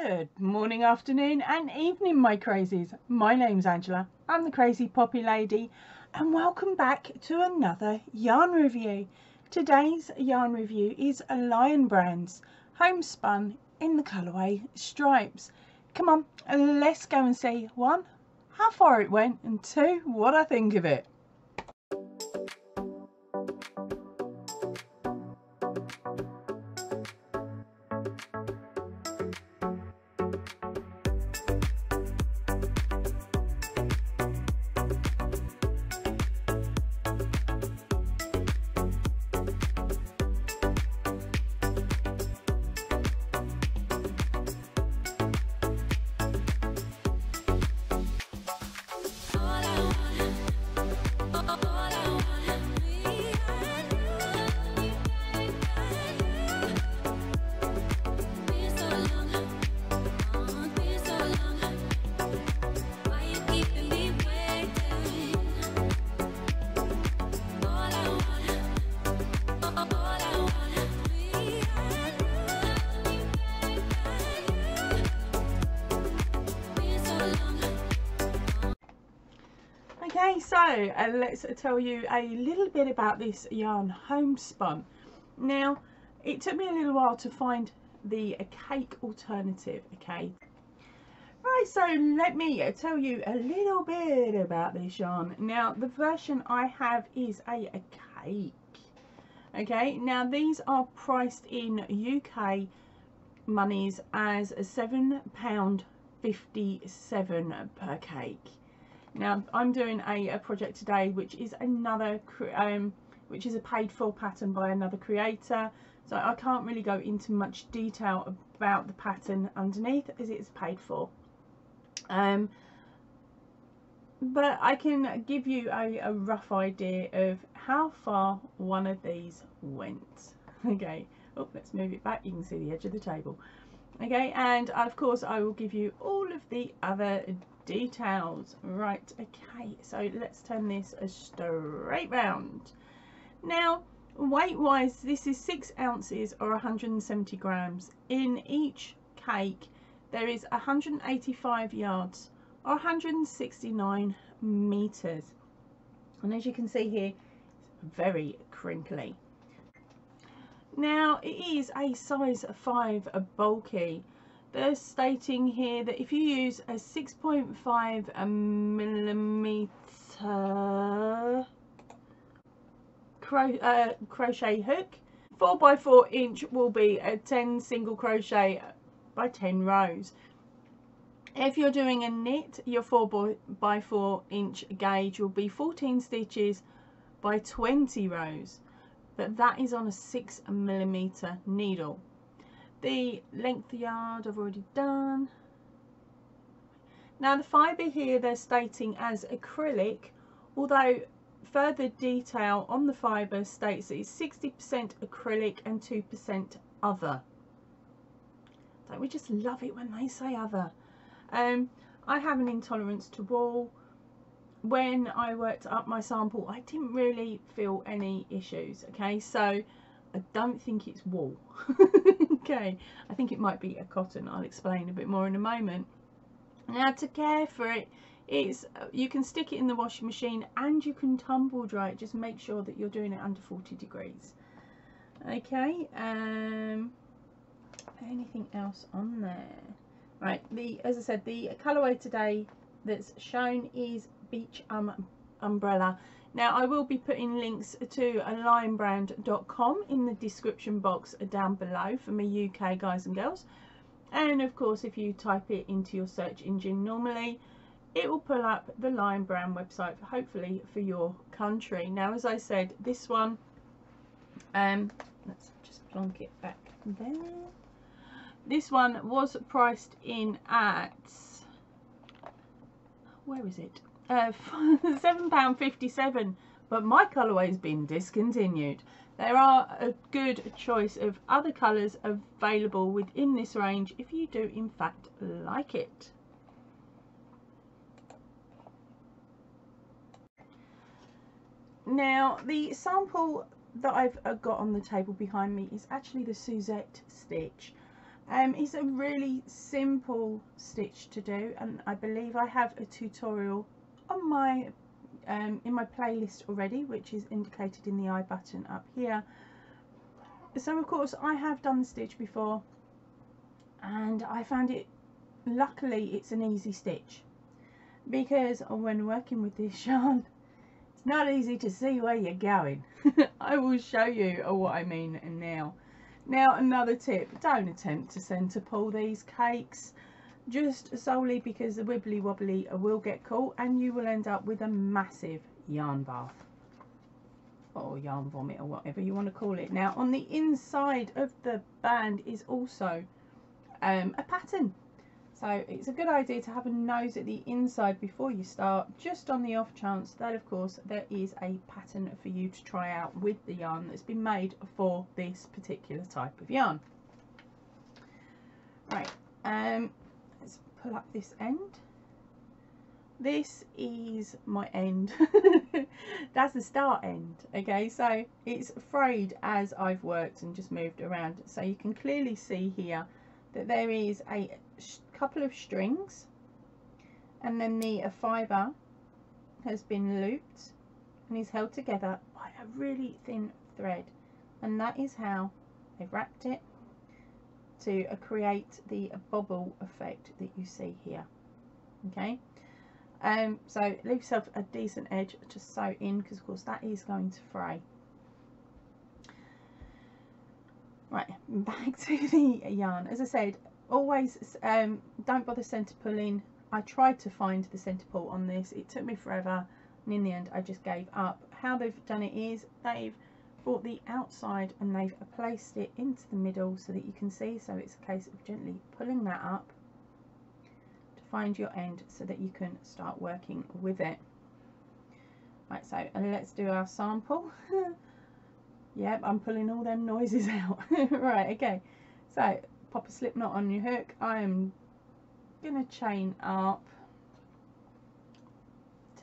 Good morning, afternoon and evening, my crazies. My name's Angela. I'm the Crazy Poppy Lady and welcome back to another yarn review. Today's yarn review is Lionbrand's Homespun in the colourway Stripes. Come on, let's go and see, one, how far it went, and two, what I think of it. Okay, so let's tell you a little bit about this yarn Homespun. Now, it took me a little while to find the cake alternative, okay? Right, so let me tell you a little bit about this yarn. Now, the version I have is a cake, okay? Now, these are priced in UK monies as £7.57 per cake. Now I'm doing a project today which is another which is a paid for pattern by another creator, so I can't really go into much detail about the pattern underneath as it's paid for, but I can give you a rough idea of how far one of these went. Okay, oh, let's move it back, you can see the edge of the table. Okay, and of course I will give you all of the other details. Right, okay, so let's turn this straight round. Now, weight wise, this is 6 ounces or 170 grams. In each cake there is 185 yards or 169 meters, and as you can see here, it's very crinkly. Now, it is a size 5 bulky. They're stating here that if you use a 6.5 millimeter crochet hook, 4x4 inch will be a 10 single crochet by 10 rows. If you're doing a knit, your 4x4 inch gauge will be 14 stitches by 20 rows, but that is on a 6 millimeter needle. The length yard I've already done. Now the fibre here they're stating as acrylic, although further detail on the fibre states that it's 60% acrylic and 2% other. Don't we just love it when they say other? I have an intolerance to wool. When I worked up my sample, I didn't really feel any issues, okay, so I don't think it's wool. Okay, I think it might be a cotton. I'll explain a bit more in a moment. Now, to care for it, you can stick it in the washing machine and you can tumble dry it. Just make sure that you're doing it under 40 degrees. Okay, anything else on there? Right, as I said, the colourway today that's shown is Beach Umbrella. Now I will be putting links to lionbrand.com in the description box down below for me UK guys and girls, and of course if you type it into your search engine normally, it will pull up the Lionbrand website hopefully for your country. Now as I said, this one, let's just plonk it back there. This one was priced in at, where is it? £7.57, but my colourway has been discontinued. There are a good choice of other colours available within this range if you do in fact like it. Now the sample that I've got on the table behind me is actually the Suzette stitch. It's a really simple stitch to do, and I believe I have a tutorial on my in my playlist already, which is indicated in the I button up here. So of course I have done the stitch before, and I found it, luckily it's an easy stitch, because when working with this yarn it's not easy to see where you're going. I will show you what I mean now. Now, another tip, don't attempt to centre pull these cakes, just solely because the wibbly wobbly will get caught and you will end up with a massive yarn bath or yarn vomit or whatever you want to call it. Now, on the inside of the band is also a pattern, so it's a good idea to have a nose at the inside before you start, just on the off chance that of course there is a pattern for you to try out with the yarn that's been made for this particular type of yarn. Right, let's pull up this end. This is my end. That's the start end. Okay, so it's frayed as I've worked and just moved around, so you can clearly see here that there is a couple of strings, and then the fibre has been looped and is held together by a really thin thread, and that is how they've wrapped it to create the bobble effect that you see here. Okay, so leave yourself a decent edge to sew in, because of course that is going to fray. Right, back to the yarn. As I said, always don't bother centre pulling. I tried to find the centre pull on this, it took me forever, and in the end I just gave up. How they've done it is they've brought the outside and they've placed it into the middle so that you can see, so it's a case of gently pulling that up to find your end so that you can start working with it. Right, so let's do our sample. Yep, I'm pulling all them noises out. Right, okay, so pop a slip knot on your hook. I am gonna chain up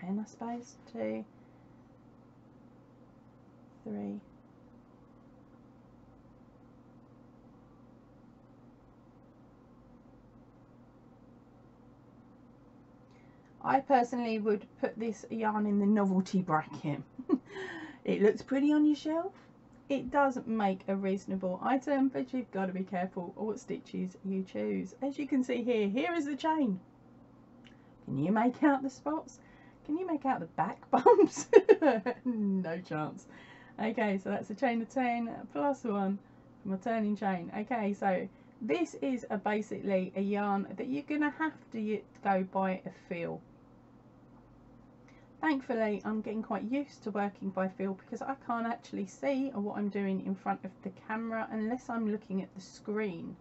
10, I suppose, 2, 3, I personally would put this yarn in the novelty bracket. It looks pretty on your shelf. It does make a reasonable item, but you've got to be careful what stitches you choose. As you can see here, here is the chain. Can you make out the spots? Can you make out the back bumps? No chance. Okay, so that's a chain of 10 plus 1 from a turning chain. Okay, so this is basically a yarn that you're going to have to go by a feel. Thankfully, I'm getting quite used to working by feel, because I can't actually see what I'm doing in front of the camera unless I'm looking at the screen.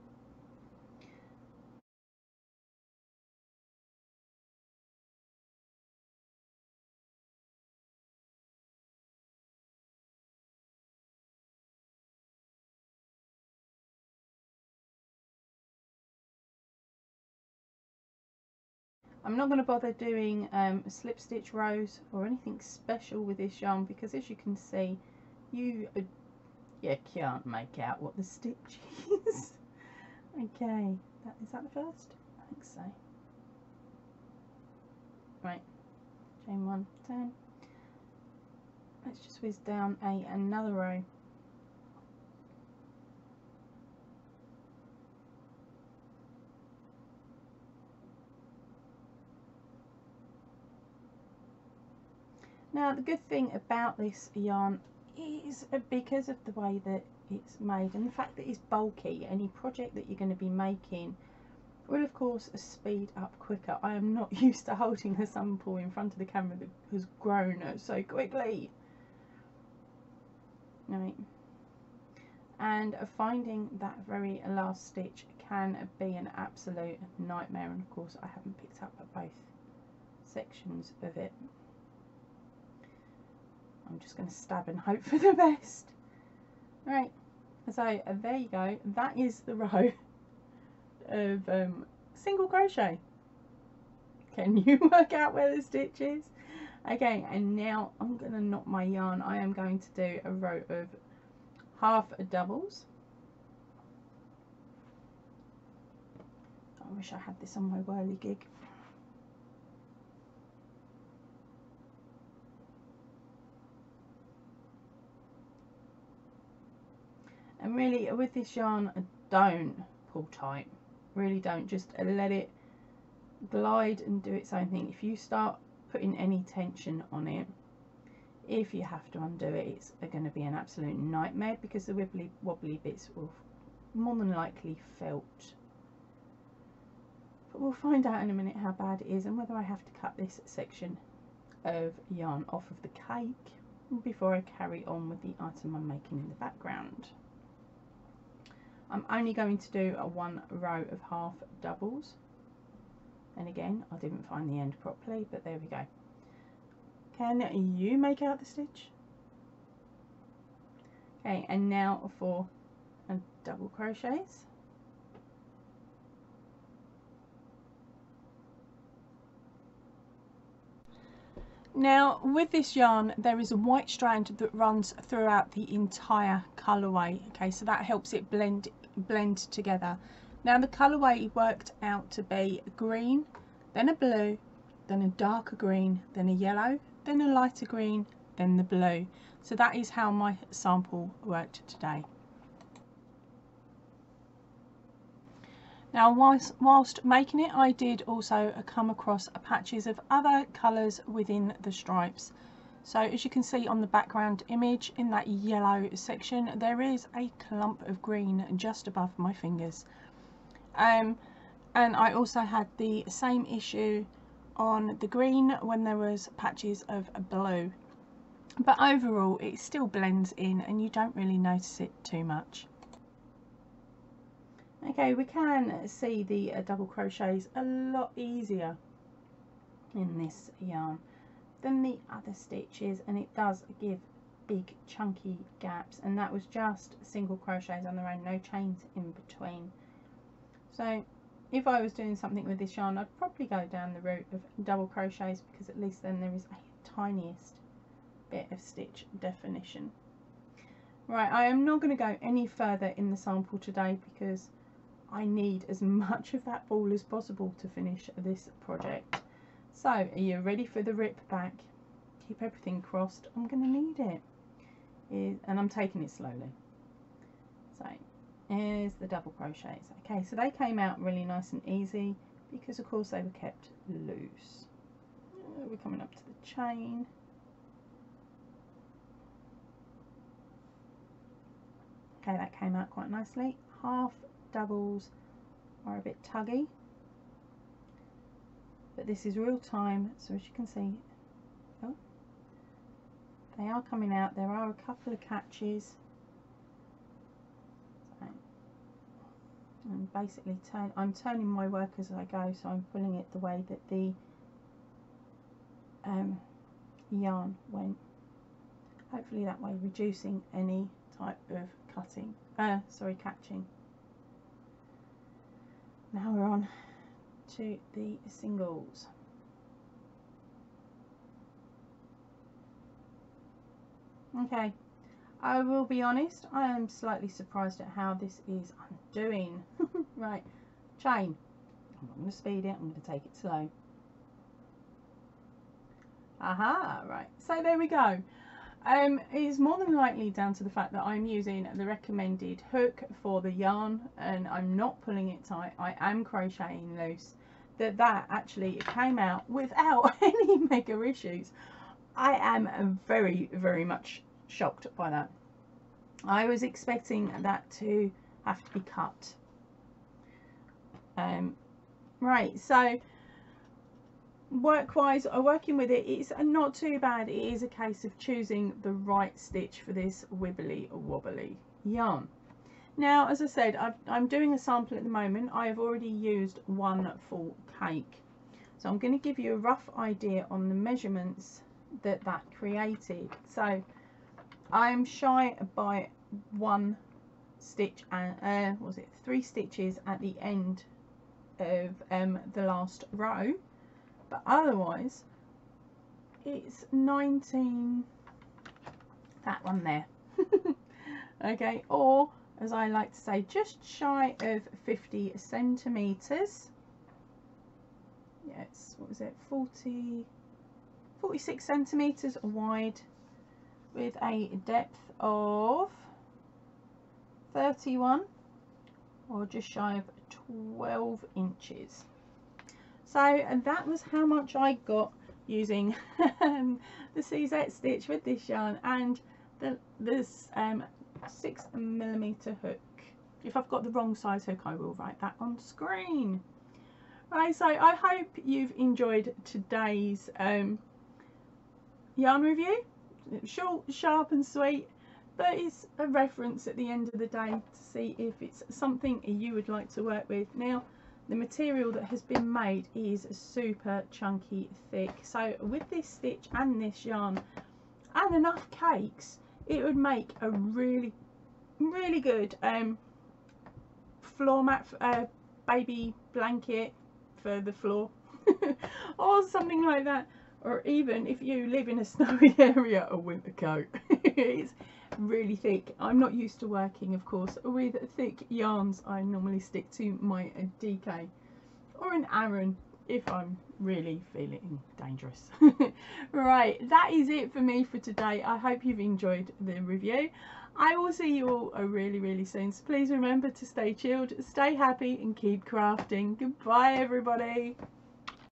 I'm not going to bother doing slip stitch rows or anything special with this yarn, because as you can see, you can't make out what the stitch is. Okay, is that the first? I think so. Right, chain 1, 10. Let's just whiz down another row. Now, the good thing about this yarn is because of the way that it's made and the fact that it's bulky, any project that you're going to be making will of course speed up quicker. I am not used to holding a sample in front of the camera that has grown so quickly. Right. And finding that very last stitch can be an absolute nightmare, and of course I haven't picked up both sections of it. I'm just going to stab and hope for the best. Right, so there you go. That is the row of single crochet. Can you work out where the stitch is? Okay, and now I'm going to knot my yarn. I am going to do a row of half doubles. I wish I had this on my whirly gig. And really with this yarn, don't pull tight, really don't, just let it glide and do its own thing. If you start putting any tension on it, if you have to undo it, it's going to be an absolute nightmare, because the wibbly wobbly bits will more than likely felt. But we'll find out in a minute how bad it is and whether I have to cut this section of yarn off of the cake before I carry on with the item I'm making in the background. I'm only going to do a 1 row of half doubles, and again I didn't find the end properly, but there we go. Can you make out the stitch? Okay, and now for a double crochets. Now with this yarn there is a white strand that runs throughout the entire colourway, okay, so that helps it blend together. Now the colourway worked out to be green, then a blue, then a darker green, then a yellow, then a lighter green, then the blue. So that is how my sample worked today. Now whilst making it, I did also come across patches of other colours within the stripes. So as you can see on the background image, in that yellow section there is a clump of green just above my fingers, and I also had the same issue on the green when there was patches of blue, but overall it still blends in and you don't really notice it too much. Okay, we can see the double crochets a lot easier in this yarn than the other stitches, and it does give big chunky gaps, and that was just single crochets on their own, no chains in between. So if I was doing something with this yarn, I'd probably go down the route of double crochets, because at least then there is a tiniest bit of stitch definition. Right, I am not going to go any further in the sample today because I need as much of that ball as possible to finish this project. So are you ready for the rip back? Keep everything crossed, I'm going to need it. And I'm taking it slowly. So here's the double crochets. Okay, so they came out really nice and easy because of course they were kept loose. We're coming up to the chain. Okay, that came out quite nicely. Half doubles are a bit tuggy, but this is real time, so as you can see, oh, they are coming out. There are a couple of catches. So I'm basically I'm turning my work as I go, so I'm pulling it the way that the yarn went, hopefully that way reducing any type of catching. Now we're on to the singles. Okay, I will be honest, I am slightly surprised at how this is undoing. Right, chain. I'm not going to speed it, I'm going to take it slow. Aha, right, so there we go. It is more than likely down to the fact that I'm using the recommended hook for the yarn and I'm not pulling it tight, I am crocheting loose, that actually came out without any mega issues. I am very, very much shocked by that. I was expecting that to have to be cut. Right, so work-wise, working with it, it's not too bad. It is a case of choosing the right stitch for this wibbly wobbly yarn. Now, as I said, I'm doing a sample at the moment. I have already used one full cake, so I'm going to give you a rough idea on the measurements that created. So I'm shy by one stitch and was it 3 stitches at the end of the last row, but otherwise it's 19, that one there. Okay, or as I like to say, just shy of 50 centimeters. it's, what was it, 46 centimeters wide with a depth of 31, or just shy of 12 inches. So, and that was how much I got using the CZ stitch with this yarn and this 6mm hook. If I've got the wrong size hook, I will write that on screen. Right, so I hope you've enjoyed today's yarn review. Short, sharp and sweet, but it's a reference at the end of the day to see if it's something you would like to work with. Now, the material that has been made is super chunky thick, so with this stitch and this yarn and enough cakes, it would make a really good floor mat, baby blanket for the floor or something like that, or even if you live in a snowy area, a winter coat. It's really thick. I'm not used to working, of course, with thick yarns. I normally stick to my DK or an Aran if I'm really feeling dangerous. Right, that is it for me for today. I hope you've enjoyed the review. I will see you all really soon, so please remember to stay chilled, stay happy and keep crafting. Goodbye everybody.